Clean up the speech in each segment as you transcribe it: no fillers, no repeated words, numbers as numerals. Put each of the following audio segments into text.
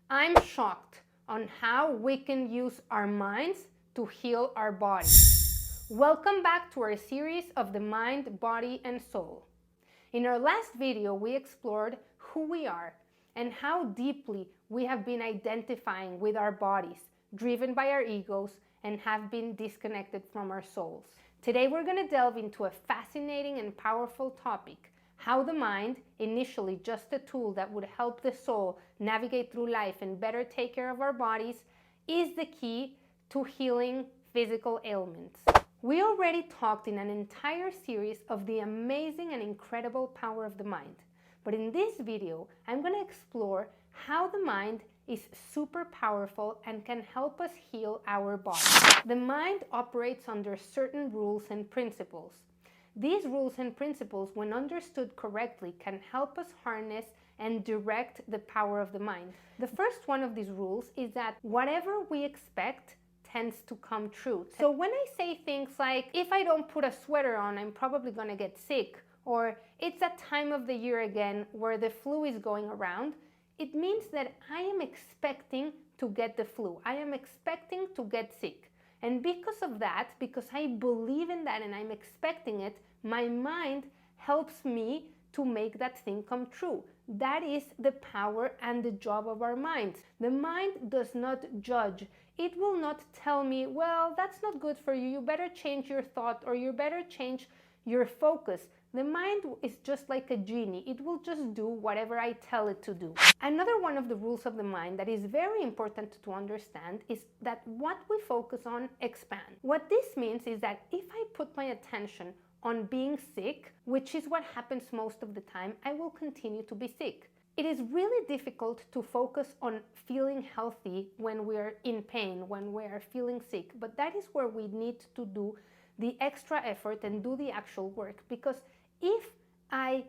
I'm shocked on how we can use our minds to heal our body. Welcome back to our series of the mind, body, and soul. In our last video, we explored who we are and how deeply we have been identifying with our bodies, driven by our egos, and have been disconnected from our souls. Today, we're going to delve into a fascinating and powerful topic: how the mind, initially just a tool that would help the soul navigate through life and better take care of our bodies, is the key to healing physical ailments. We already talked in an entire series of the amazing and incredible power of the mind. But in this video, I'm going to explore how the mind is super powerful and can help us heal our body. The mind operates under certain rules and principles. These rules and principles, when understood correctly, can help us harness and direct the power of the mind. The first one of these rules is that whatever we expect tends to come true. So when I say things like, if I don't put a sweater on, I'm probably going to get sick, or it's that time of the year again where the flu is going around, it means that I am expecting to get the flu. I am expecting to get sick. And because of that, because I believe in that and I'm expecting it, my mind helps me to make that thing come true. That is the power and the job of our minds. The mind does not judge. It will not tell me, well, that's not good for you. You better change your thought, or you better change your focus. The mind is just like a genie. It will just do whatever I tell it to do. Another one of the rules of the mind that is very important to understand is that what we focus on expands. What this means is that if I put my attention on being sick, which is what happens most of the time, I will continue to be sick. It is really difficult to focus on feeling healthy when we're in pain, when we're feeling sick, but that is where we need to do the extra effort and do the actual work. Because if I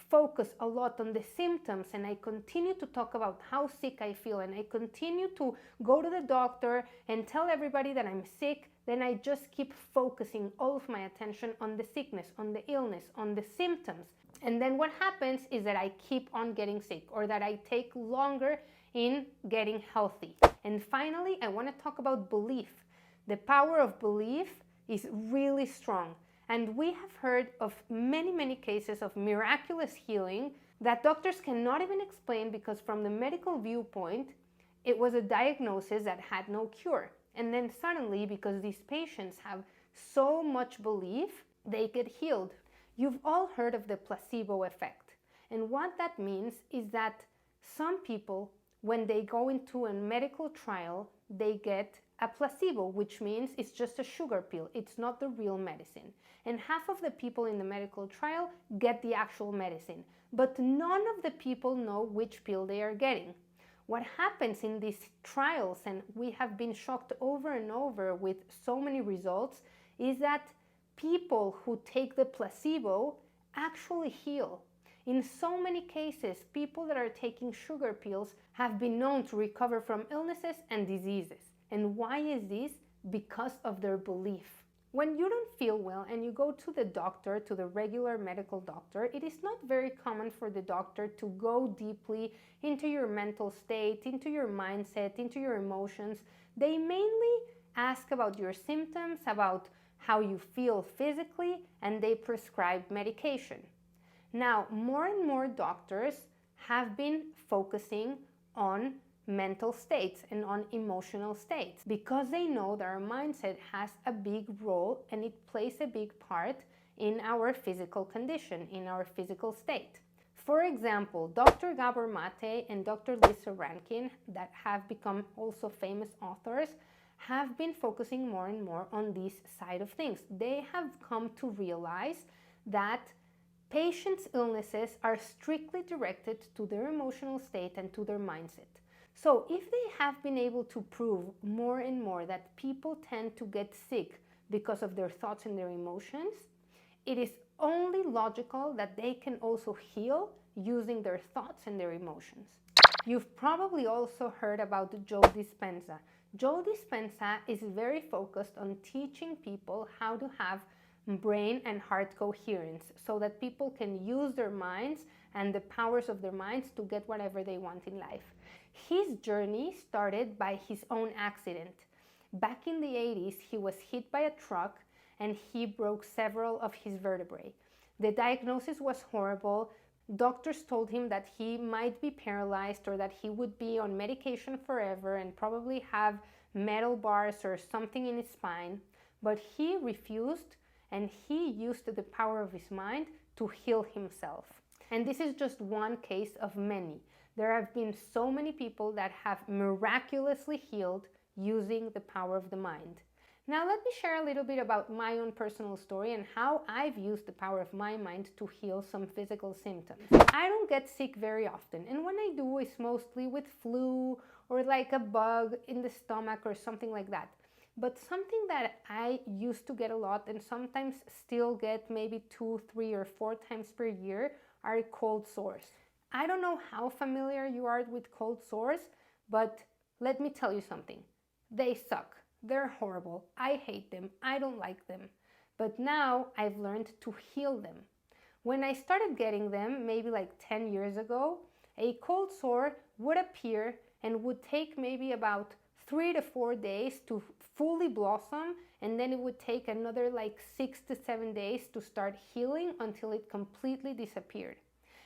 focus a lot on the symptoms and I continue to talk about how sick I feel and I continue to go to the doctor and tell everybody that I'm sick, then I just keep focusing all of my attention on the sickness, on the illness, on the symptoms. And then what happens is that I keep on getting sick, or that I take longer in getting healthy. And finally, I want to talk about belief. The power of belief is really strong. And we have heard of many, many cases of miraculous healing that doctors cannot even explain, because from the medical viewpoint, it was a diagnosis that had no cure. And then suddenly, because these patients have so much belief, they get healed. You've all heard of the placebo effect. And what that means is that some people, when they go into a medical trial, they get a placebo, which means it's just a sugar pill. It's not the real medicine. And half of the people in the medical trial get the actual medicine. But none of the people know which pill they are getting. What happens in these trials, and we have been shocked over and over with so many results, is that people who take the placebo actually heal. In so many cases, people that are taking sugar pills have been known to recover from illnesses and diseases. And why is this? Because of their belief. When you don't feel well and you go to the doctor, to the regular medical doctor, it is not very common for the doctor to go deeply into your mental state, into your mindset, into your emotions. They mainly ask about your symptoms, about how you feel physically, and they prescribe medication. Now, more and more doctors have been focusing on mental states and on emotional states, because they know that our mindset has a big role and it plays a big part in our physical condition, in our physical state. For example, Dr. Gabor Mate and Dr. Lisa Rankin, that have become also famous authors, have been focusing more and more on this side of things. They have come to realize that patients' illnesses are strictly directed to their emotional state and to their mindset. So if they have been able to prove more and more that people tend to get sick because of their thoughts and their emotions, it is only logical that they can also heal using their thoughts and their emotions. You've probably also heard about Joe Dispenza. Joe Dispenza is very focused on teaching people how to have brain and heart coherence, so that people can use their minds and the powers of their minds to get whatever they want in life. His journey started by his own accident. Back in the 80s, he was hit by a truck and he broke several of his vertebrae. The diagnosis was horrible. Doctors told him that he might be paralyzed or that he would be on medication forever and probably have metal bars or something in his spine. But he refused, and he used the power of his mind to heal himself. And this is just one case of many. There have been so many people that have miraculously healed using the power of the mind. Now let me share a little bit about my own personal story and how I've used the power of my mind to heal some physical symptoms. I don't get sick very often, and when I do, it's mostly with flu or like a bug in the stomach or something like that. But something that I used to get a lot and sometimes still get maybe 2, 3, or 4 times per year are cold sores. I don't know how familiar you are with cold sores, but let me tell you something. They suck. They're horrible. I hate them. I don't like them. But now I've learned to heal them. When I started getting them, maybe like 10 years ago, a cold sore would appear and would take maybe about 3 to 4 days to fully blossom, and then it would take another like 6 to 7 days to start healing until it completely disappeared.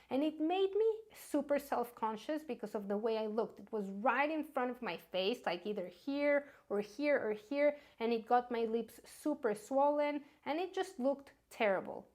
And it made me super self-conscious because of the way I looked. It was right in front of my face, like either here or here or here, and it got my lips super swollen, and it just looked terrible.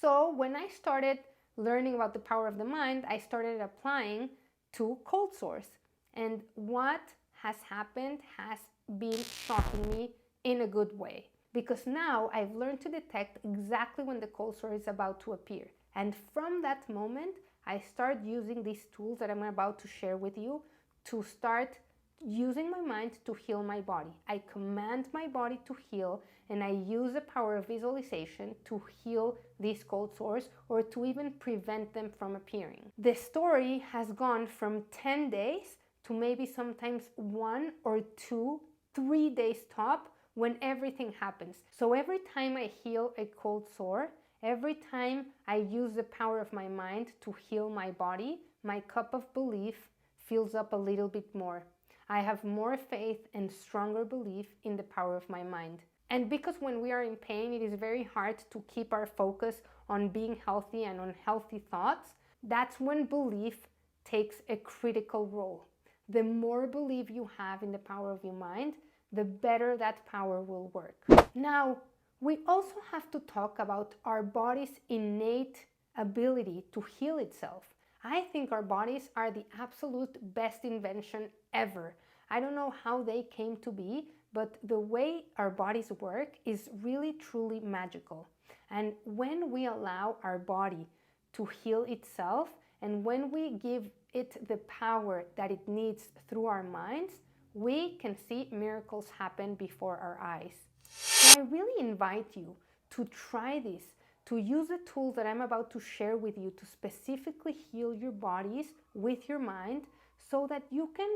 So when I started learning about the power of the mind, I started applying to cold sores. And what has happened has been shocking me in a good way. Because now I've learned to detect exactly when the cold sore is about to appear. And from that moment, I start using these tools that I'm about to share with you to start using my mind to heal my body. I command my body to heal, and I use the power of visualization to heal these cold sores or to even prevent them from appearing. The story has gone from 10 days to maybe sometimes 1 or 2, 3 days top when everything happens. So every time I heal a cold sore, every time I use the power of my mind to heal my body, my cup of belief fills up a little bit more. I have more faith and stronger belief in the power of my mind. And because when we are in pain, it is very hard to keep our focus on being healthy and on healthy thoughts, that's when belief takes a critical role. The more belief you have in the power of your mind, the better that power will work. Now, we also have to talk about our body's innate ability to heal itself. I think our bodies are the absolute best invention ever. I don't know how they came to be, but the way our bodies work is really truly magical. And when we allow our body to heal itself, and when we give it the power that it needs through our minds, we can see miracles happen before our eyes. So I really invite you to try this, to use the tools that I'm about to share with you to specifically heal your bodies with your mind so that you can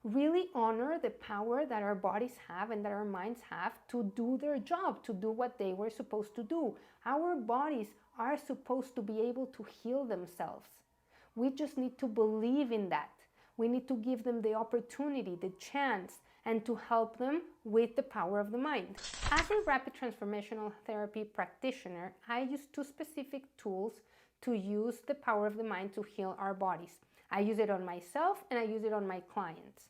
really honor the power that our bodies have and that our minds have to do their job, to do what they were supposed to do. Our bodies are supposed to be able to heal themselves. We just need to believe in that. We need to give them the opportunity, the chance, and to help them with the power of the mind. As a rapid transformational therapy practitioner, I use 2 specific tools to use the power of the mind to heal our bodies. I use it on myself and I use it on my clients.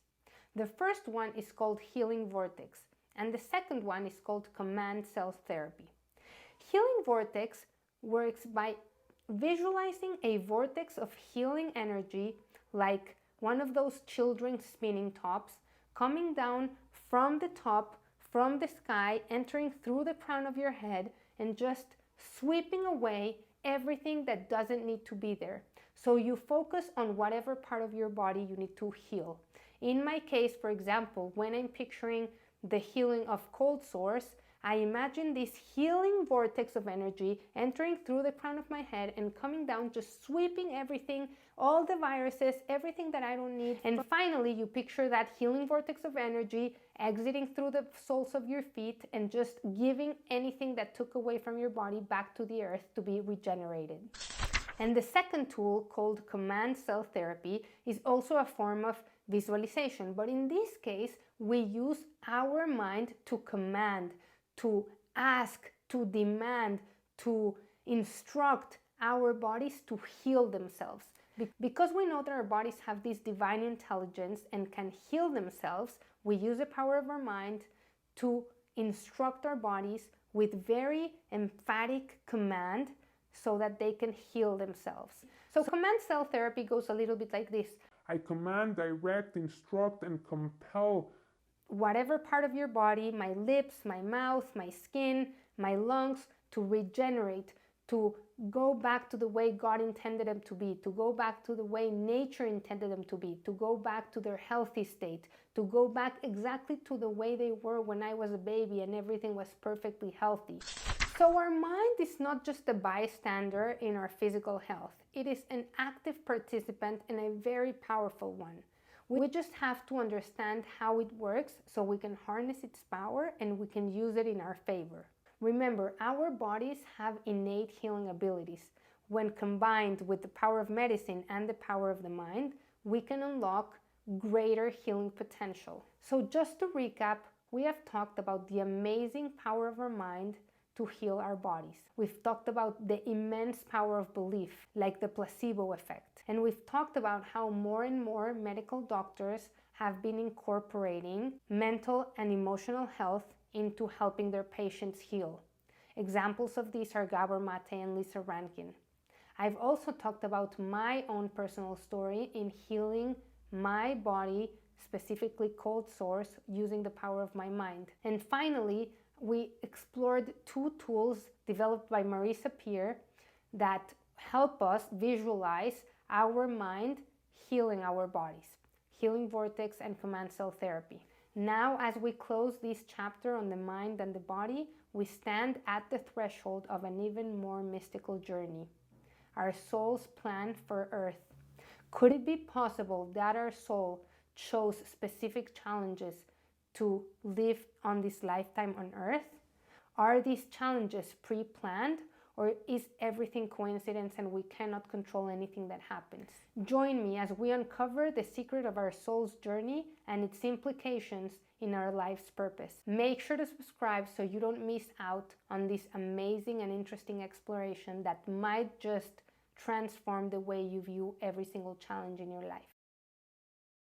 The first one is called Healing Vortex, and the second one is called Command Cell Therapy. Healing Vortex works by visualizing a vortex of healing energy, like one of those children's spinning tops, coming down from the top, from the sky, entering through the crown of your head, and just sweeping away everything that doesn't need to be there. So you focus on whatever part of your body you need to heal. In my case, for example, when I'm picturing the healing of cold sores, I imagine this healing vortex of energy entering through the crown of my head and coming down, just sweeping everything, all the viruses, everything that I don't need. And finally, you picture that healing vortex of energy exiting through the soles of your feet and just giving anything that took away from your body back to the earth to be regenerated. And the second tool, called Command Cell Therapy, is also a form of visualization. But in this case, we use our mind to command, to ask, to demand, to instruct our bodies to heal themselves. Because we know that our bodies have this divine intelligence and can heal themselves, we use the power of our mind to instruct our bodies with very emphatic command so that they can heal themselves. So command cell therapy goes a little bit like this. I command, direct, instruct, and compel Whatever part of your body, my lips, my mouth, my skin, my lungs, to regenerate, to go back to the way God intended them to be, to go back to the way nature intended them to be, to go back to their healthy state, to go back exactly to the way they were when I was a baby and everything was perfectly healthy. So our mind is not just a bystander in our physical health. It is an active participant and a very powerful one. We just have to understand how it works so we can harness its power and we can use it in our favor. Remember, our bodies have innate healing abilities. When combined with the power of medicine and the power of the mind, we can unlock greater healing potential. So just to recap, we have talked about the amazing power of our mind to heal our bodies. We've talked about the immense power of belief, like the placebo effect. And we've talked about how more and more medical doctors have been incorporating mental and emotional health into helping their patients heal. Examples of these are Gabor Mate and Lisa Rankin. I've also talked about my own personal story in healing my body, specifically cold sores, using the power of my mind. And finally, we explored two tools developed by Marisa Peer that help us visualize our mind healing our bodies: Healing Vortex and Command Cell Therapy. Now, as we close this chapter on the mind and the body, we stand at the threshold of an even more mystical journey: our soul's plan for Earth. Could it be possible that our soul chose specific challenges to live on this lifetime on Earth? Are these challenges pre-planned, or is everything coincidence and we cannot control anything that happens? Join me as we uncover the secret of our soul's journey and its implications in our life's purpose. Make sure to subscribe so you don't miss out on this amazing and interesting exploration that might just transform the way you view every single challenge in your life.